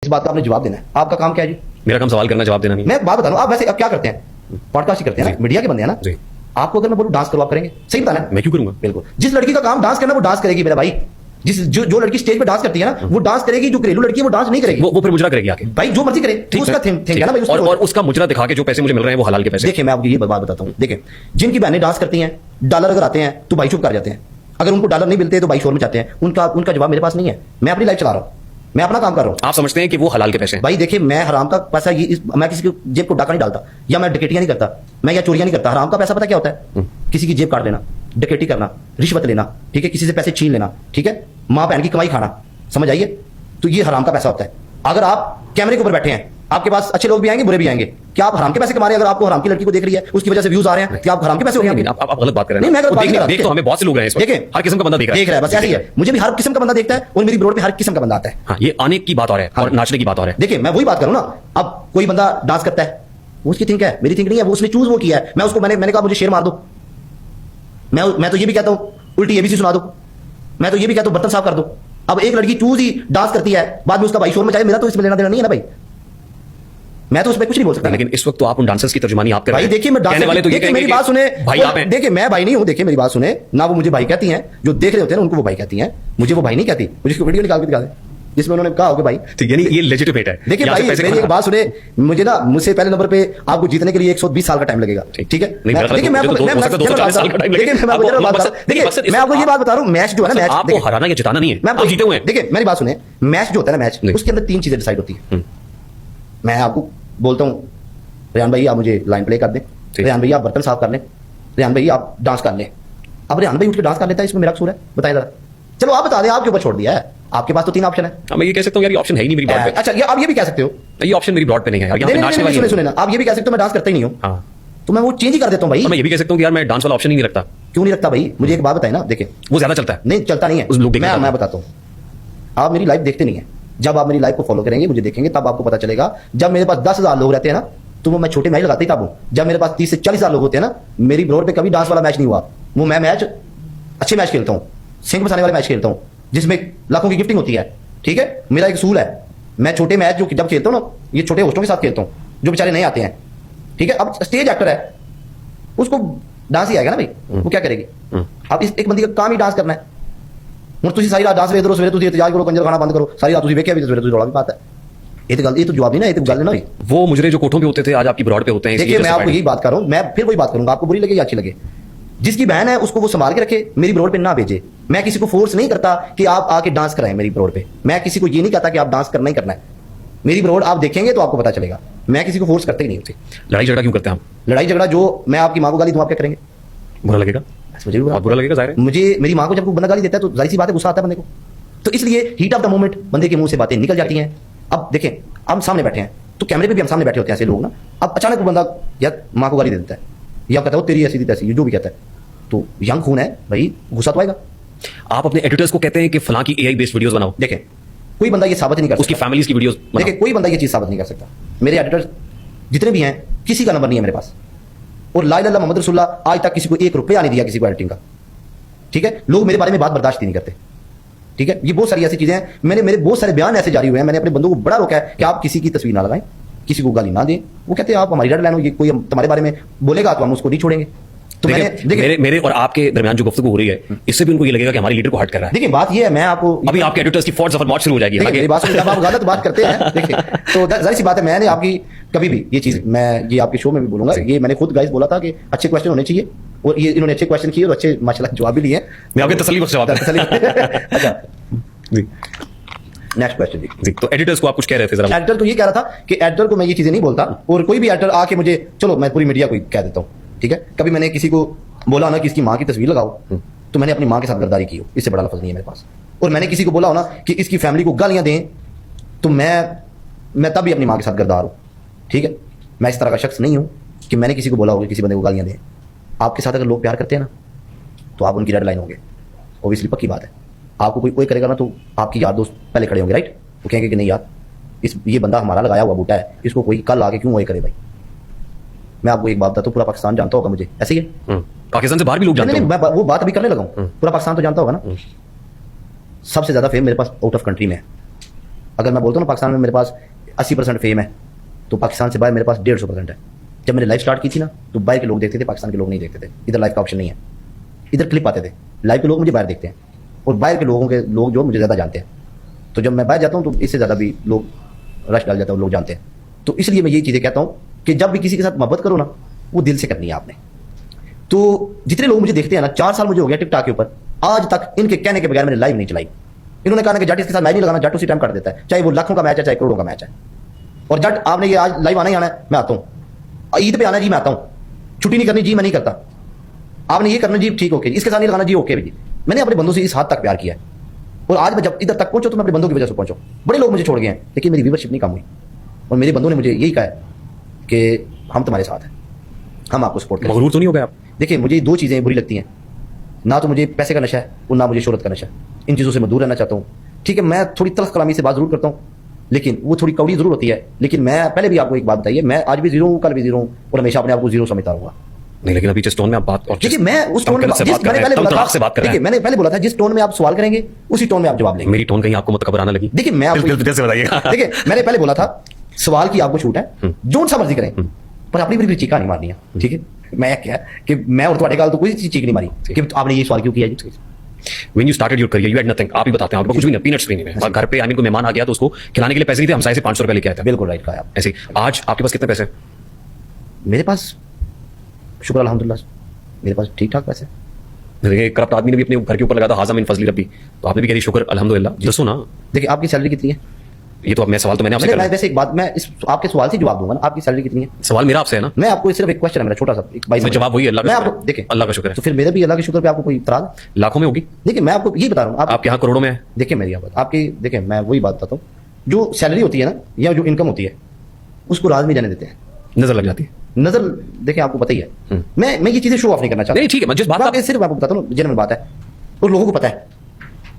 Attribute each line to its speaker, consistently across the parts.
Speaker 1: इस बात का आपने जवाब देना है। आपका काम क्या है जी?
Speaker 2: मेरा काम सवाल करना, जवाब देना नहीं।
Speaker 1: मैं बात बता रहा हूँ, आप वैसे अब क्या करते हैं? पॉडकास्ट ही करते हैं ना, मीडिया के बंदे हैं ना
Speaker 2: जी।
Speaker 1: आपको अगर मैं बोलूं डांस करो, आप करेंगे? सही बताना।
Speaker 2: मैं क्यों करूंगा?
Speaker 1: बिल्कुल। जिस लड़की का काम डांस करना वो डांस करेगी मेरा भाई। जो लड़की स्टेज पे डांस करती है ना वो डांस करेगी, जो घरेलू लड़की है वो डांस नहीं करेगी।
Speaker 2: वो फिर मुजरा करेगी आके।
Speaker 1: भाई जो मर्जी करे, तो उसका थिंग है ना भाई।
Speaker 2: और उसका मुजरा दिखा के जो पैसे मुझे मिल रहे हैं वो हलाल के पैसे।
Speaker 1: देखिए मैं आपको ये बात बताता हूँ, देखिए जिनकी बहनें डांस करती हैं, डॉलर अगर आते हैं तो भाई चुप कर जाते हैं। अगर उनको डॉलर नहीं मिलते तो भाई शोर में जाते हैं। उनका जवाब मेरे पास नहीं है। मैं अपनी लाइफ चला रहा हूँ, मैं अपना काम कर रहा हूँ।
Speaker 2: आप समझते हैं कि वो हलाल के पैसे हैं? भाई
Speaker 1: देखिए मैं हराम का पैसा मैं किसी की जेब को डाका नहीं डालता, या मैं डकैतियां नहीं करता, मैं या चोरियां नहीं करता। हराम का पैसा पता क्या होता है? किसी की जेब काट लेना, डकैती करना, रिश्वत लेना, ठीक है, किसी से पैसे छीन लेना, ठीक है, माँ बहन की कमाई खाना, समझ आइए? तो ये हराम का पैसा होता है। अगर आप कैमरे के ऊपर बैठे हैं, आपके पास अच्छे लोग भी आएंगे, बुरे भी आएंगे, क्या आप हराम के पैसे कमा रहे हैं? अगर आपको हराम की लड़की को देख रही है, उसकी वजह से व्यूज आ रहे हैं, क्या आप हराम के पैसे हो गए?
Speaker 2: आप गलत बात कर रहे हैं।
Speaker 1: नहीं, मैं गलत बात नहीं कर रहा।
Speaker 2: देख तो हमें बहुत से लोग हैं,
Speaker 1: देखिए
Speaker 2: हर किस्म का बंदा देख रहा है,
Speaker 1: बस ऐसे ही है। मुझे भी हर किस्म का बंदा देखता है और मेरी ब्रोड पे हर किस्म का बंदा आता है।
Speaker 2: हाँ, ये आने की बात और है और नाचने की बात और है।
Speaker 1: देखिए मैं वही बात करूं ना, अब कोई बंदा डांस करता है, वो उसकी थिंक है, मेरी थिंक नहीं है, वो उसने चूज वो किया है। मैं उसको मैंने कहा मुझे शेर मार दो, मैं तो ये भी कहता हूं उल्टी एबीसी सुना दो, मैं तो ये भी कहता हूं बर्तन साफ कर दो। अब एक लड़की चूज ही डांस करती है, बाद में उसका भाई शोर मचाए, मेरा तो इसमें लेना देना नहीं है ना भाई, मैं तो उसमें कुछ नहीं बोल सकता।
Speaker 2: लेकिन इस वक्त तो आप उन डांसर्स की तर्जुमानी आप कर रहे हैं।
Speaker 1: भाई देखिए मैं
Speaker 2: कहने वाले तो ये
Speaker 1: मेरी बात सुने
Speaker 2: भाई आप हैं।
Speaker 1: देखिए मैं भाई नहीं हूं, देखिए मेरी बात सुने ना, वो मुझे भाई कहती हैं, जो देख रहे होते हैं ना उनको वो भाई कहती हैं, मुझे वो भाई नहीं कहती। मुझे इसको वीडियो निकाल के दिखा दे जिसमें उन्होंने कहा होगा भाई।
Speaker 2: ठीक है, ये लेजिटिमेट है।
Speaker 1: देखिए भाई मेरी एक बात सुने, मुझे ना मुझसे पहले नंबर पे आपको जीतने के लिए 120 साल का टाइम लगेगा, ठीक है? देखिए मैं आपको ये बात बता रहा हूं, मैच जो है ना, मैच
Speaker 2: आपको हराना या जिताना नहीं है,
Speaker 1: मैं
Speaker 2: आप जीते हुए हैं।
Speaker 1: देखिए मेरी बात सुने, मैच जो होता है ना, मैच उसके अंदर 3 चीजें डिसाइड होती है। मैं आपको बोलता हूं रेहान भाई आप मुझे लाइन प्ले कर दें, रेहान भाई आप बर्तन साफ कर लें, रेहान भाई आप डांस कर लें। अब रेहान भाई उठ के डांस कर लेता है, इसमें मेरा कसूर है? बताइए जरा। चलो आप बता दें, आपके ऊपर छोड़ दिया है, आपके पास तो 3 ऑप्शन है।
Speaker 2: मैं ये कह सकता हूं यार ये ऑप्शन है ही नहीं मेरी ब्रॉड पे।
Speaker 1: अच्छा आप ये भी कह सकते हो,
Speaker 2: ये ऑप्शन मेरी ब्रॉड पे नहीं है यार, यहां पे नाचने वाली
Speaker 1: सुने ना, आप ये भी कह सकते हो मैं डांस करता ही नहीं हूं,
Speaker 2: हां
Speaker 1: तो मैं वो चेंज ही कर देता हूं भाई।
Speaker 2: मैं ये भी कह सकता हूं कि यार मैं डांस वाला ऑप्शन ही नहीं रखता।
Speaker 1: क्यों नहीं रखता भाई? मुझे एक बात बताइए ना, देखिए
Speaker 2: वो ज्यादा चलता है।
Speaker 1: नहीं चलता नहीं है, मैं बताता हूं। आप मेरी लाइफ देखते नहीं है, जब आप मेरी लाइफ को फॉलो करेंगे, मुझे देखेंगे, तब आपको पता चलेगा। जब मेरे पास 10,000 लोग रहते हैं ना, तो मैं छोटे मैच लगाता ही तब हूं। जब मेरे पास 30 से 40,000 लोग होते हैं ना, मेरी ब्रोड पे कभी डांस वाला मैच नहीं हुआ। वो मैं मैच अच्छे मैच खेलता हूं, सिंह बसाने वाले मैच खेलता हूं, जिसमें लाखों की गिफ्टिंग होती है, ठीक है? मेरा एक असूल है, मैं छोटे मैच जो जब खेलता हूं ना, ये छोटे होस्टों के साथ खेलता हूं जो बेचारे नहीं आते हैं, ठीक है? अब स्टेज एक्टर है, उसको डांस ही आएगा ना भाई, वो क्या करेगी? अब इस एक बंदी का काम ही डांस करना है। ਹੁਣ ਤੁਸੀਂ ਸਾਰੀ ਰਾਤ डांस ਵੇਖਦੇ ਰਹੋ, ਸਵੇਰੇ ਤੁਸੀਂ ਇਤਜਾਜ ਕਰੋ, ਕੰਜਰ ਖਾਣਾ ਬੰਦ ਕਰੋ, ਸਾਰੀ ਰਾਤ ਤੁਸੀਂ ਵੇਖਿਆ ਵੀ, ਸਵੇਰੇ ਤੁਸੀਂ ਰੌਲਾ भी पाता है। ये तो जवाब नहीं ना, ये तो गल है ना भाई।
Speaker 2: वो मुजरे जो कोठों पे होते थे आज आपकी ब्रॉड पे होते हैं।
Speaker 1: देखिए मैं आपको यही बात कर रहा हूं, मैं फिर वही बात करूंगा, आपको बुरी लगे या अच्छी लगे, जिसकी बहन है उसको वो संभाल के रखे, मेरी ब्रोड पे ना भेजे। मैं किसी को फोर्स नहीं करता कि आप आके डांस कराएं मेरी ब्रोड पे, मैं किसी को ये नहीं कहता कि आप डांस करना ही करना है। मेरी ब्रोड आप देखेंगे तो आपको पता चलेगा, मैं किसी को फोर्स करते ही नहीं होती।
Speaker 2: लड़ाई झगड़ा क्यों करते हैं आप?
Speaker 1: लड़ाई झगड़ा जो मैं आपकी माँ को गाली दूं, आप क्या करेंगे?
Speaker 2: बुरा लगेगा,
Speaker 1: मुझे भी
Speaker 2: बुरा लगेगा, जाहिर है।
Speaker 1: मुझे मेरी माँ को जब बंदा गाली देता है तो जाहिर सी बात है गुस्सा आता है बंदे को, तो इसलिए हीट ऑफ द मोमेंट बंदे के मुंह से बातें निकल जाती हैं। अब देखें हम सामने बैठे हैं, तो कैमरे पे भी हम सामने बैठे होते हैं ऐसे लोग ना, अब अचानक वो बंदा या माँ को गाली दे देता है, या कहता है वो तेरी ऐसी तैसी, जो भी कहता है, तो यंग खून है भाई, गुस्सा तो आएगा।
Speaker 2: आप अपने एडिटर्स को कहते हैं कि फलां की एआई बेस्ड वीडियोस बनाओ।
Speaker 1: देखें कोई बंदा ये साबित नहीं कर सकता,
Speaker 2: उसकी फैमिलीज की वीडियोस बनाओ।
Speaker 1: देखिए कोई बंदा ये चीज साबित नहीं कर सकता। मेरे एडिटर्स जितने भी हैं, किसी का नंबर नहीं है मेरे पास, और ला इलाहा मोहम्मद रसूलुल्लाह आज तक किसी को 1 रुपया नहीं दिया किसी को एडिटिंग का, ठीक है? लोग मेरे बारे में बात बर्दाश्त ही नहीं करते, ठीक है? ये बहुत सारी ऐसी चीजें हैं, मेरे बहुत सारे बयान ऐसे जारी हुए हैं, मैंने अपने बंदों को बड़ा रोका है कि आप किसी की तस्वीर ना लगाएं, किसी को गाली ना दें। वो कहते हैं आप हमारी रेड लाइन हो, ये कोई तुम्हारे बारे में बोलेगा तो हम उसको नहीं छोड़ेंगे। तो
Speaker 2: मेरे और आपके दरमियान जो गुफ्तगू हो रही है, इससे भी उनको ये लगेगा कि हमारे लीडर को हर्ट कर रहा है।
Speaker 1: देखिए बात ये है, मैं आपको
Speaker 2: अभी आपके एडिटर्स की फौज सफर मौत शुरू हो जाएगी।
Speaker 1: मेरी बात सुनिए, आप गलत बात करते हैं, देखिए तो जाहिर सी बात है, मैंने आपकी कभी भी ये चीज, मैं ये आपके शो में भी बोलूंगा, ये मैंने खुद गाइस बोला था कि अच्छे क्वेश्चन होने चाहिए, और ये इन्होंने अच्छे क्वेश्चन किए और अच्छे माशाल्लाह जवाब भी लिए।
Speaker 2: मैं आपके तसल्ली बख्श जवाब
Speaker 1: अच्छा
Speaker 2: जी,
Speaker 1: नेक्स्ट क्वेश्चन जी।
Speaker 2: तो एडिटर्स को आप कुछ कह रहे थे जरा।
Speaker 1: एडिटर तो ये कह रहा था कि एडिटर को मैं ये चीजें नहीं बोलता, और कोई भी एडिटर आके मुझे, चलो मैं पूरी मीडिया को कह देता हूँ, ठीक है? कभी मैंने किसी को बोला ना कि इसकी माँ की तस्वीर लगाओ, तो मैंने अपनी माँ के साथ गद्दारी की हो, इससे बड़ा लफ्ज नहीं है मेरे पास। और मैंने किसी को बोला हो ना कि इसकी फैमिली को गालियां दें, तो मैं तब भी अपनी माँ के साथ गद्दार हूँ, ठीक है? मैं इस तरह का शख्स नहीं हूँ कि मैंने किसी को बोला होगा किसी बंदे को गालियां दें। आपके साथ अगर लोग प्यार करते हैं ना, तो आप उनकी रेड लाइन होंगे, ओबियसली पक्की बात है। आपको कोई करेगा ना, तो आपकी यार दोस्त पहले खड़े होंगे, राइट? वो कहेंगे कि नहीं यार, ये बंदा हमारा लगाया हुआ बूटा है, इसको कोई कल आके क्यों वही करे भाई। मैं आपको एक बात बताता हूँ, पूरा पाकिस्तान जानता होगा मुझे, ऐसे ही है।
Speaker 2: पाकिस्तान से बाहर भी लोग जानते हैं।
Speaker 1: मैं वो बात अभी करने लगा हूँ, पूरा पाकिस्तान तो जानता होगा ना। सबसे ज्यादा फेम मेरे पास आउट ऑफ कंट्री में है, अगर मैं बोलता हूँ ना पाकिस्तान में मेरे पास 80% फेम है, तो पाकिस्तान से बाहर मेरे पास 150% है। जब मैंने लाइव स्टार्ट की थी ना, तो बाहर के लोग देखते थे, पाकिस्तान के लोग नहीं देखते थे। इधर लाइव का ऑप्शन नहीं है, इधर क्लिप आते थे। लाइव के लोग मुझे बाहर देखते हैं, और बाहर के लोग जो मुझे ज़्यादा जानते हैं। तो जब मैं बाहर जाता हूँ तो इससे ज़्यादा भी लोग रश डाल जाता है, लोग जानते हैं। तो इसलिए मैं यही चीज़ें कहता हूँ कि जब भी किसी के साथ मोहब्बत करो ना, वो दिल से करनी है आपने। तो जितने लोग मुझे देखते हैं ना, 4 साल मुझे हो गया टिकटॉक के ऊपर, आज तक इनके कहने के बगैर मैंने लाइव नहीं चलाई। इन्होंने कहा कि जट इसके साथ मैच नहीं लगाना, जट उसी टाइम कर देता है, चाहे वो लाखों का मैच है चाहे करोड़ों का मैच है। और जट आपने ये आज लाइव आना ही आना है, मैं आता हूँ। ईद पे आना है जी, मैं आता हूँ। छुट्टी नहीं करनी जी, मैं नहीं करता। आपने ये करना जी, ठीक ओके, इसके साथ नहीं लगाना जी, ओके भी जी। मैंने अपने बंदों से इस हद तक प्यार किया है, और आज मैं जब इधर तक पहुंचा तो मैं अपने बंदों की वजह से पहुंचा। बड़े लोग मुझे छोड़ गए हैं, लेकिन मेरी व्यूवरशिप नहीं कम हुई, और मेरे बंदों ने मुझे यही कहा है कि हम तुम्हारे साथ हैं, हम आपको सपोर्ट करें।
Speaker 2: मगरूर तो नहीं हो गए आप?
Speaker 1: देखिए, मुझे 2 चीज़ें बुरी लगती हैं, ना तो मुझे पैसे का नशा है और ना मुझे शोहरत का नशा है। इन चीज़ों से मैं दूर रहना चाहता हूँ। ठीक है, मैं थोड़ी तल्ख कलामी से बात जरूर करता हूँ, लेकिन वो थोड़ी कौड़ी जरूर होती है। लेकिन मैं पहले भी आपको एक बात बताइए, मैं आज भी जीरो हूँ, कल भी जीरो हूँ, और हमेशा अपने आप को जीरो समझता रहूंगा।
Speaker 2: नहीं, लेकिन अभी जिस टोन में आप बात और
Speaker 1: देखिए, मैं उस टोन में
Speaker 2: से बात कर रहे हैं, तड़ाक से बात कर रहे हैं।
Speaker 1: मैंने पहले बोला था, जिस टोन में आप सवाल करेंगे उसी टोन में आप जवाब लेंगे।
Speaker 2: मेरी टोन कहीं आपको मत घबराने लगी?
Speaker 1: देखिए, मैं आपको
Speaker 2: दिल से बताइएगा।
Speaker 1: देखिए, मैंने पहले बोला था, सवाल की आपको छूट है, जो सा मर्जी करें, पर अपनी भी चीखा नहीं मारनी है। ठीक है, मैं क्या कि मैं और तुम्हारे गाल तो कोई चीज चीख नहीं मारी कि आपने ये सवाल क्यों किया जी।
Speaker 2: When you started your career, you had nothing. आप ही बताते हैं, आपको कुछ भी नहीं, पीनट्स भी नहीं है। घर पे कोई मेहमान आ गया तो उसको खिलाने के लिए पैसे नहीं थे, हमसाए से 500 रुपए लेके आए थे।
Speaker 1: बिल्कुल राइट कहा आप।
Speaker 2: ऐसे आज आपके पास कितने पैसे?
Speaker 1: मेरे पास शुक्र अल्हम्दुलिल्लाह, मेरे पास ठीक ठाक पैसे।
Speaker 2: देखिए, करप्ट आदमी ने भी अपने घर के ऊपर लगा था हाजा मिन फजली रब्बी, तो आपने भी कह दी शुक्र अल्हम्दुलिल्लाह। दसो ना।
Speaker 1: देखिए, आपकी सैलरी कितनी है?
Speaker 2: ये तो अब मैं सवाल तो मैंने आपसे
Speaker 1: मैं वैसे एक बात, मैं इस आपके सवाल से जवाब दूंगा ना, आपकी सैलरी कितनी है?
Speaker 2: सवाल मेरा आपसे है ना।
Speaker 1: मैं आपको सिर्फ एक क्वेश्चन है मेरा छोटा सा, एक बाई
Speaker 2: जवाब वही अल्लाह
Speaker 1: मैं
Speaker 2: का
Speaker 1: आपको
Speaker 2: शुक्र है।
Speaker 1: देखिए,
Speaker 2: अल्लाह का शुक्र है।
Speaker 1: तो फिर मेरे भी अल्लाह के शुक्र पे आपको कोई इतराज?
Speaker 2: लाखों में होगी।
Speaker 1: देखिए, मैं आपको यही बता रहा हूँ,
Speaker 2: आपके यहाँ करोड़ों में है।
Speaker 1: देखिए मेरी बात आपकी, देखिए मैं वही बात बताता हूँ, जो सैलरी होती है ना, या जो इनकम होती है, उसको राज में जाने देते हैं,
Speaker 2: नजर लग जाती है।
Speaker 1: नजर। देखिए, आपको पता ही है, मैं ये चीजें शो ऑफ नहीं करना चाहता।
Speaker 2: नहीं, ठीक है, मैं जिस बात
Speaker 1: सिर्फ आपको बताता हूँ, जेन्युइन बात है, और लोगों को पता है।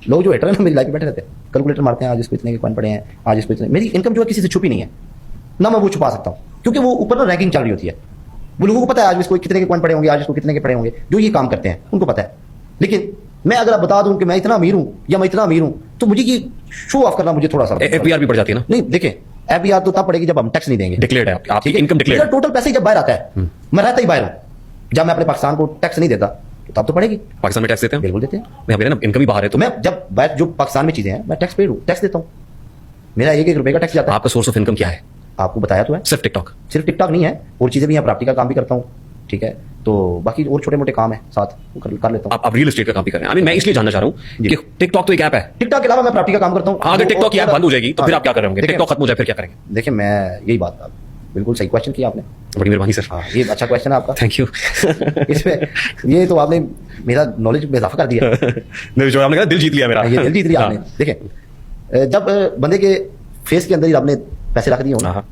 Speaker 1: लोग जो हेटर है ना, मेरी लाइफ में बैठे रहते हैं, कैलकुलेटर मारते हैं, आज इसको इतने के कॉइन पड़े हैं, आज इसको इतने। मेरी इनकम जो है किसी से छुपी नहीं है, ना मैं वो छुपा सकता हूँ, क्योंकि वो ऊपर ना रैंकिंग चल रही होती है। वो लोगों को पता है आज इसको कितने के कॉइन पड़े होंगे, आज इसको कितने के पड़े होंगे, जो ये काम करते हैं उनको पता है। लेकिन मैं अगर आप बता दूं कि मैं इतना अमीर हूं या मैं इतना अमीर हूं, तो मुझे ये शो ऑफ करना मुझे थोड़ा सा
Speaker 2: एफबीआर भी बढ़ जाती है ना।
Speaker 1: नहीं, देखिए, एफबीआर तो तब पड़ेगी जब हम टैक्स नहीं देंगे।
Speaker 2: डिक्लेयर्ड है आपकी इनकम डिक्लेयर्ड।
Speaker 1: मेरा टोटल पैसे जब बाहर आता है, मैं रहता ही बाहर हूं। जब मैं अपने पाकिस्तान को टैक्स नहीं देता, तो तब तो पड़ेगी।
Speaker 2: पाकिस्तान में टैक्स देते हैं?
Speaker 1: बिल्कुल देते हैं।
Speaker 2: नहीं, ना इनकम ही बाहर है, तो
Speaker 1: मैं जब बाहर जो पाकिस्तान में चीजें हैं, मैं टैक्स पेड हूं, टैक्स देता हूं। मेरा 1-1 रुपए का टैक्स जाता है।
Speaker 2: आपका सोर्स ऑफ इनकम क्या है?
Speaker 1: आपको बताया तो है,
Speaker 2: सिर्फ टिकटॉक।
Speaker 1: सिर्फ टिकटॉक नहीं है, और चीजें भी हैं, प्रॉपर्टी का काम भी करता हूँ। ठीक है, तो बाकी और छोटे मोटे काम है साथ वो कर लेता हूँ।
Speaker 2: आप रियल एस्टेट का काम भी कर रहे हैं। मैं इसलिए जानना चाह रहा हूँ कि टिकटॉक तो एक ऐप है,
Speaker 1: टिकटॉक के अलावा मैं प्रॉपर्टी का काम करता हूँ।
Speaker 2: अगर टिकटॉक की ऐप बंद हो जाएगी तो फिर आप क्या कर रहे होंगे? टिकटॉक खत्म हो जाए फिर क्या करेंगे?
Speaker 1: देखिए, मैं यही बात, बिल्कुल सही क्वेश्चन किया आपने,
Speaker 2: बड़ी मेहरबानी सर।
Speaker 1: हाँ, ये अच्छा क्वेश्चन है आपका,
Speaker 2: थैंक यू।
Speaker 1: इसमें ये तो आपने मेरा नॉलेज में इजाफा कर दिया।
Speaker 2: नहीं, जो आपने कहा दिल जीत लिया मेरा।
Speaker 1: ये दिल जीत लिया आपने। देखिए, जब बंदे के फेस के अंदर ही आपने पैसे रख दिए हो ना,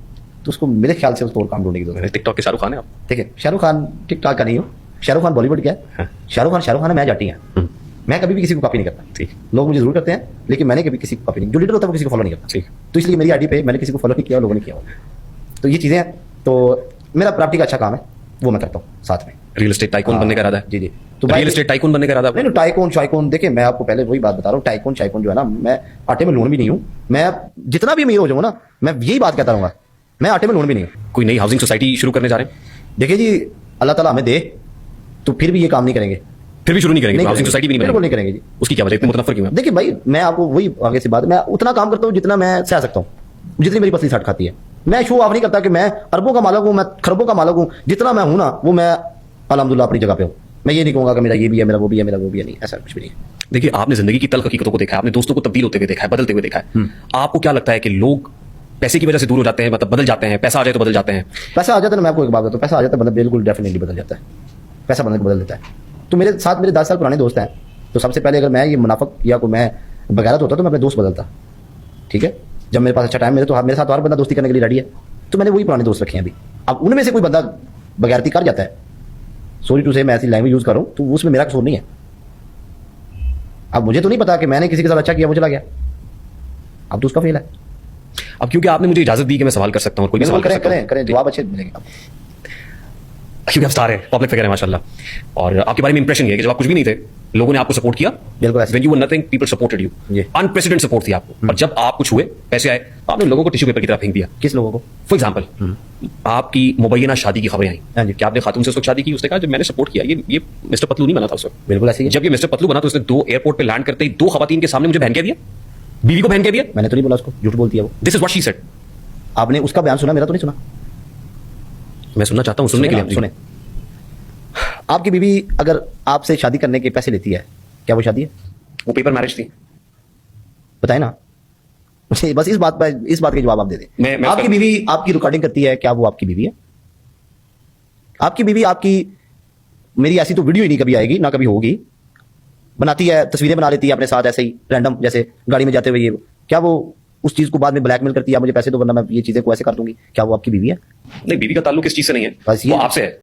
Speaker 1: तो उसको मेरे ख्याल से उसको और काम ढूंढने की जरूरत है।
Speaker 2: टिकटॉक के शाहरुख खान है आप?
Speaker 1: देखिए, शाहरुख खान टिकटॉक का नहीं हो, शाहरुख खान बॉलीवुड का है। शाहरुख खान है, मैं जाटी है। मैं कभी भी किसी को कॉपी नहीं करता।
Speaker 2: ठीक,
Speaker 1: लोग मुझे जरूर करते हैं, लेकिन मैंने कभी किसी को कॉपी नहीं। जो लीडर होता है वो किसी को फॉलो नहीं करता।
Speaker 2: ठीक,
Speaker 1: तो इसलिए मेरी आईडी पे मैंने किसी को फॉलो नहीं किया, लोगों ने किया। तो ये चीजें हैं। तो मेरा प्रॉपर्टी का अच्छा काम है, वो मैं करता हूँ साथ में।
Speaker 2: रियल एस्टेट टाइकून बनने का इरादा है?
Speaker 1: जी।
Speaker 2: तो रियल एस्टेट टाइकून बनने का इरादा है?
Speaker 1: नहीं, टाइकून शाइकून, देखिए मैं आपको पहले वही बात बता रहा हूँ, टाइकून शाइकून जो है ना, मैं आटे में लून भी नहीं हूँ। मैं जितना भी अमीर हो जाऊँ ना, मैं यही बात कहता रहूंगा, मैं आटे में लून भी नहीं हूँ।
Speaker 2: कोई नई हाउसिंग सोसाइटी शुरू करने जा रहे हैं?
Speaker 1: देखिए जी, अल्लाह ताला हमें दे तो फिर भी ये काम नहीं करेंगे,
Speaker 2: फिर भी शुरू नहीं करेंगे? हाउसिंग सोसाइटी भी नहीं
Speaker 1: बिल्कुल
Speaker 2: बनेगी?
Speaker 1: नहीं करेंगे जी।
Speaker 2: उसकी क्या वजह, इतने मुतनफर क्यों है?
Speaker 1: देखिए भाई, मैं आपको वही आगे से बात, मैं उतना काम करता हूँ जितना मैं सह सकता हूँ, जितनी मेरी पसली सट खाती है। मैं शो ऑफ नहीं करता कि मैं अरबों का मालिक हूँ, मैं खरबों का मालिक हूँ। जितना मैं हूँ ना, वो मैं अल्हम्दुलिल्लाह अपनी जगह पे हूँ। मैं ये नहीं कहूँगा कि मेरा ये भी है, मेरा वो भी है, मेरा वो भी है, नहीं, ऐसा कुछ भी नहीं है।
Speaker 2: देखिए, आपने जिंदगी की तल्ख हकीकतों को देखा है, आपने दोस्तों को तब्दील होते हुए देखा है, बदलते हुए देखा है। आपको क्या लगता है कि लोग पैसे की वजह से दूर हो जाते हैं, मतलब बदल जाते हैं? पैसा आ जाए तो बदल जाते हैं?
Speaker 1: पैसा आ जाता है ना, मैं आपको एक बात बताता हूँ, पैसा आ जाता है, बंदा बिल्कुल डेफिनेटली बदल जाता है। पैसा बंदे को बदल देता है। तो मेरे साथ मेरे 10 साल पुराने दोस्त हैं, तो सबसे पहले अगर मैं ये मुनाफिक या को मैं बगैरत होता तो मैं अपने दोस्त बदलता। ठीक है, जब मेरे पास अच्छा टाइम मेरे, तो मेरे साथ और बंदा दोस्ती करने के लिए रेडी है, तो मैंने वही पुराने दोस्त रखे हैं अभी। अब उनमें से कोई बंदा बगैरती कर जाता है, सॉरी टू से मैं ऐसी लैंग्वेज यूज कर रहा हूं, तो उसमें मेरा कसूर नहीं है। अब मुझे तो नहीं पता कि मैंने किसी के साथ अच्छा किया, वो चला गया, अब तो उसका फेल है।
Speaker 2: अब क्योंकि आपने मुझे इजाजत दी कि मैं सवाल कर सकता हूं, कोई भी सवाल
Speaker 1: करें, जवाब अच्छे मिलेंगे।
Speaker 2: क्योंकि आप स्टार हैं, पब्लिक फिगर है माशाल्लाह। और आपके बारे में इंप्रेशन ये है कि जब आप कुछ भी नहीं थे, लोगों ने आपको सपोर्ट किया।
Speaker 1: बिल्कुल ऐसे।
Speaker 2: When you were nothing, people supported you.
Speaker 1: जी।
Speaker 2: अनप्रेसिडेंट सपोर्ट थी आपको। और जब आप कुछ हुए, पैसे आए, तो आपने लोगों को टिश्यू पेपर की तरह फेंक दिया।
Speaker 1: किस लोगों को?
Speaker 2: फॉर एग्जाम्पल, आपकी मुबैना शादी की खबरें
Speaker 1: हाँ
Speaker 2: आई
Speaker 1: जी।
Speaker 2: कि आपने खातून से उस वक्त शादी की। उसने कहा जब मैंने सपोर्ट किया, ये मिस्टर पतलू नहीं बना था उस वक्त।
Speaker 1: बिल्कुल ऐसे ही है।
Speaker 2: जब ये मिस्टर पतलू बना तो उसने 2 एयरपोर्ट पे लैंड करते ही 2 खवातीन के सामने मुझे बहन कह दिया, बीवी को बहन कह दिया।
Speaker 1: मैंने तो नहीं बोला उसको, झूठ बोलती है वो।
Speaker 2: This is what she said.
Speaker 1: आपने उसका बयान सुना, मेरा तो नहीं सुना।
Speaker 2: मैं सुनना चाहता हूं, सुनने के लिए।
Speaker 1: सुने। आपकी बीवी अगर आपसे शादी करने के पैसे लेती है, क्या वो शादी है?
Speaker 2: वो पेपर मैरिज थी।
Speaker 1: बताए ना मुझे, बस इस बात के जवाब आप दे दें।
Speaker 2: मैं
Speaker 1: आपकी बीवी आपकी रिकॉर्डिंग करती है, क्या वो आपकी बीवी है? आपकी बीवी आपकी, मेरी ऐसी तो वीडियो ही नहीं कभी आएगी, ना कभी होगी। बनाती है, तस्वीरें बना लेती है अपने साथ ऐसे ही रैंडम, जैसे गाड़ी में जाते हुए। ये क्या वो उस चीज को बाद में ब्लैकमेल करती है, आप मुझे पैसे दो वरना मैं ये चीजें को ऐसे कर दूंगी? क्या वो आपकी बीवी है?
Speaker 2: नहीं, बीवी का ताल्लुक इस चीज से नहीं है,
Speaker 1: बस ये
Speaker 2: वो आपसे है।